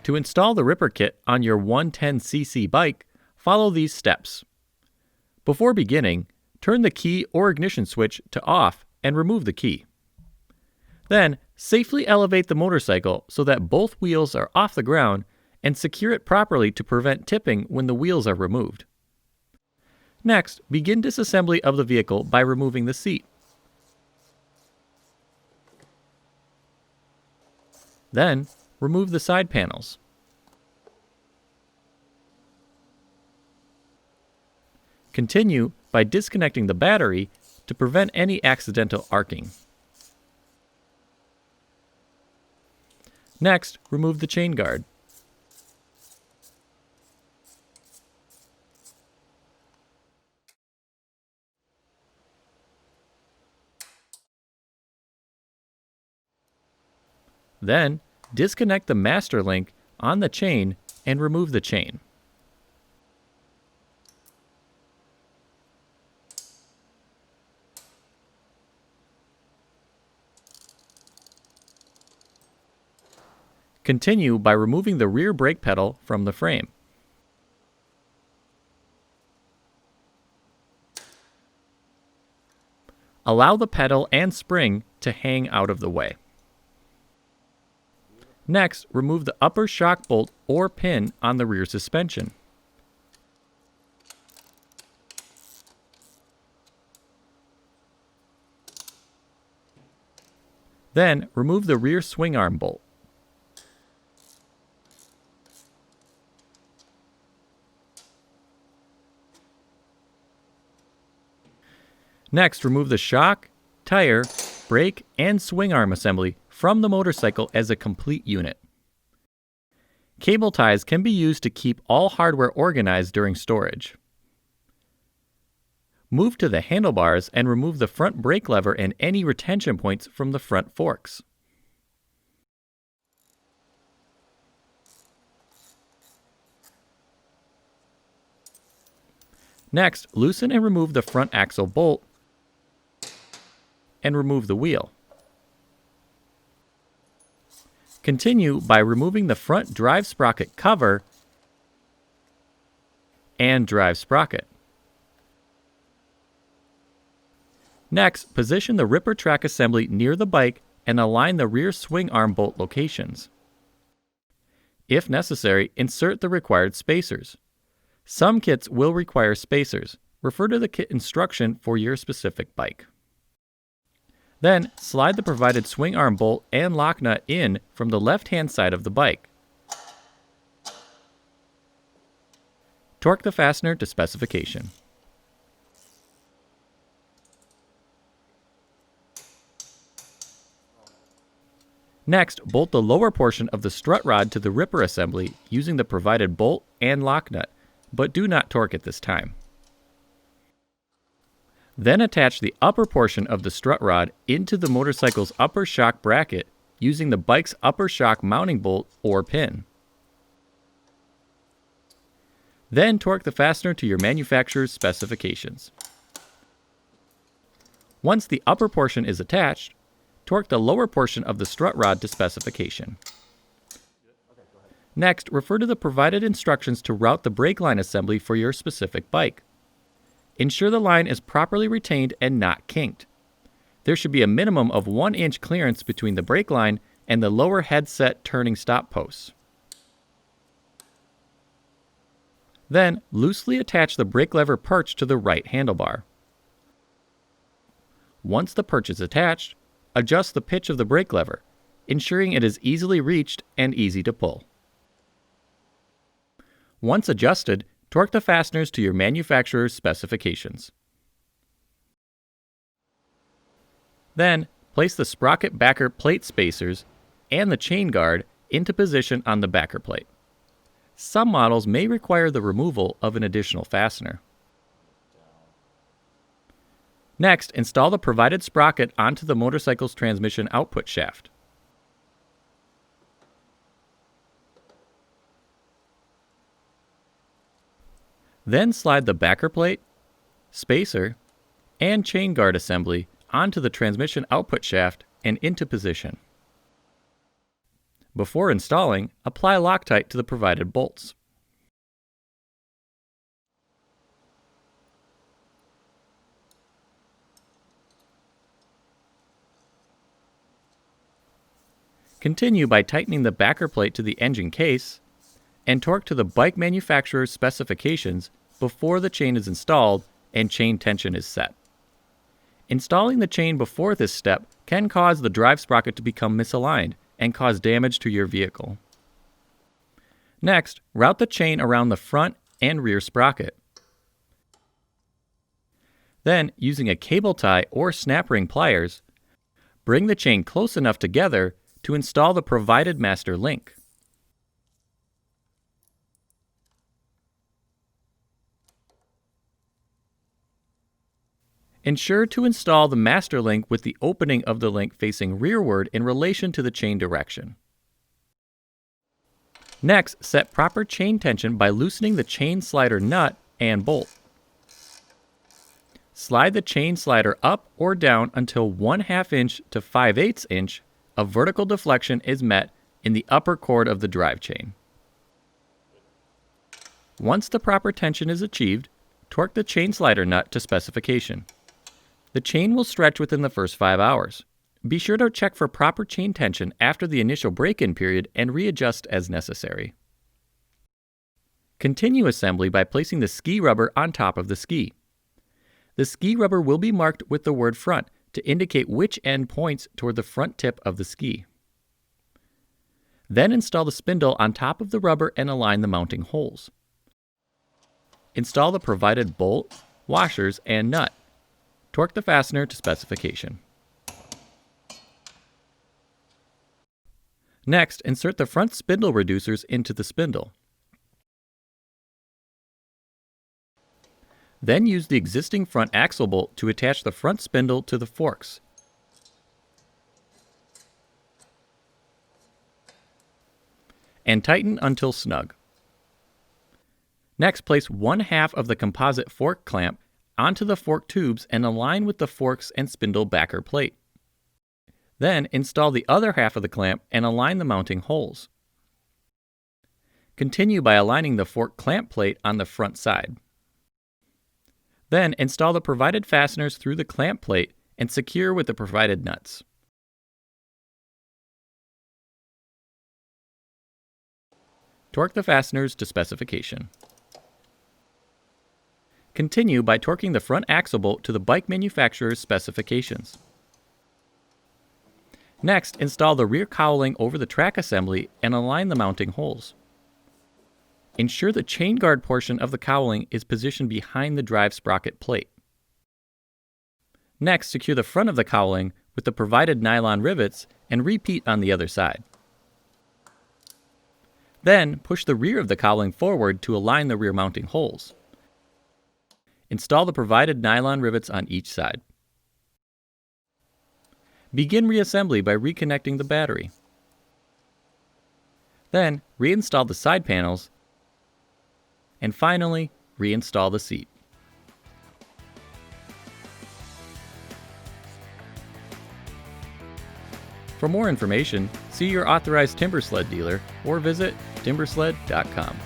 To install the Ripper kit on your 110cc bike, follow these steps. Before beginning, turn the key or ignition switch to off and remove the key. Then, safely elevate the motorcycle so that both wheels are off the ground and secure it properly to prevent tipping when the wheels are removed. Next, begin disassembly of the vehicle by removing the seat. Then, remove the side panels. Continue by disconnecting the battery to prevent any accidental arcing. Next, remove the chain guard. Then, disconnect the master link on the chain and remove the chain. Continue by removing the rear brake pedal from the frame. Allow the pedal and spring to hang out of the way. Next, remove the upper shock bolt or pin on the rear suspension. Then, remove the rear swing arm bolt. Next, remove the shock, tire, brake, and swing arm assembly from the motorcycle as a complete unit. Cable ties can be used to keep all hardware organized during storage. Move to the handlebars and remove the front brake lever and any retention points from the front forks. Next, loosen and remove the front axle bolt and remove the wheel. Continue by removing the front drive sprocket cover and drive sprocket. Next, position the Ripper track assembly near the bike and align the rear swing arm bolt locations. If necessary, insert the required spacers. Some kits will require spacers. Refer to the kit instruction for your specific bike. Then, slide the provided swing arm bolt and lock nut in from the left-hand side of the bike. Torque the fastener to specification. Next, bolt the lower portion of the strut rod to the Ripper assembly using the provided bolt and lock nut, but do not torque at this time. Then attach the upper portion of the strut rod into the motorcycle's upper shock bracket using the bike's upper shock mounting bolt or pin. Then torque the fastener to your manufacturer's specifications. Once the upper portion is attached, torque the lower portion of the strut rod to specification. Next, refer to the provided instructions to route the brake line assembly for your specific bike. Ensure the line is properly retained and not kinked. There should be a minimum of 1 inch clearance between the brake line and the lower headset turning stop posts. Then, loosely attach the brake lever perch to the right handlebar. Once the perch is attached, adjust the pitch of the brake lever, ensuring it is easily reached and easy to pull. Once adjusted, torque the fasteners to your manufacturer's specifications. Then, place the sprocket backer plate spacers and the chain guard into position on the backer plate. Some models may require the removal of an additional fastener. Next, install the provided sprocket onto the motorcycle's transmission output shaft. Then slide the backer plate, spacer, and chain guard assembly onto the transmission output shaft and into position. Before installing, apply Loctite to the provided bolts. Continue by tightening the backer plate to the engine case and torque to the bike manufacturer's specifications before the chain is installed and chain tension is set. Installing the chain before this step can cause the drive sprocket to become misaligned and cause damage to your vehicle. Next, route the chain around the front and rear sprocket. Then, using a cable tie or snap ring pliers, bring the chain close enough together to install the provided master link. Ensure to install the master link with the opening of the link facing rearward in relation to the chain direction. Next, set proper chain tension by loosening the chain slider nut and bolt. Slide the chain slider up or down until 1/2 inch to 5/8 inch of vertical deflection is met in the upper cord of the drive chain. Once the proper tension is achieved, torque the chain slider nut to specification. The chain will stretch within the first 5 hours. Be sure to check for proper chain tension after the initial break-in period and readjust as necessary. Continue assembly by placing the ski rubber on top of the ski. The ski rubber will be marked with the word front to indicate which end points toward the front tip of the ski. Then install the spindle on top of the rubber and align the mounting holes. Install the provided bolt, washers, and nut. Torque the fastener to specification. Next, insert the front spindle reducers into the spindle. Then use the existing front axle bolt to attach the front spindle to the forks. And tighten until snug. Next, place 1/2 of the composite fork clamp onto the fork tubes and align with the forks and spindle backer plate. Then install the other half of the clamp and align the mounting holes. Continue by aligning the fork clamp plate on the front side. Then install the provided fasteners through the clamp plate and secure with the provided nuts. Torque the fasteners to specification. Continue by torquing the front axle bolt to the bike manufacturer's specifications. Next, install the rear cowling over the track assembly and align the mounting holes. Ensure the chain guard portion of the cowling is positioned behind the drive sprocket plate. Next, secure the front of the cowling with the provided nylon rivets and repeat on the other side. Then, push the rear of the cowling forward to align the rear mounting holes. Install the provided nylon rivets on each side. Begin reassembly by reconnecting the battery. Then, reinstall the side panels, and finally, reinstall the seat. For more information, see your authorized Timbersled dealer or visit timbersled.com.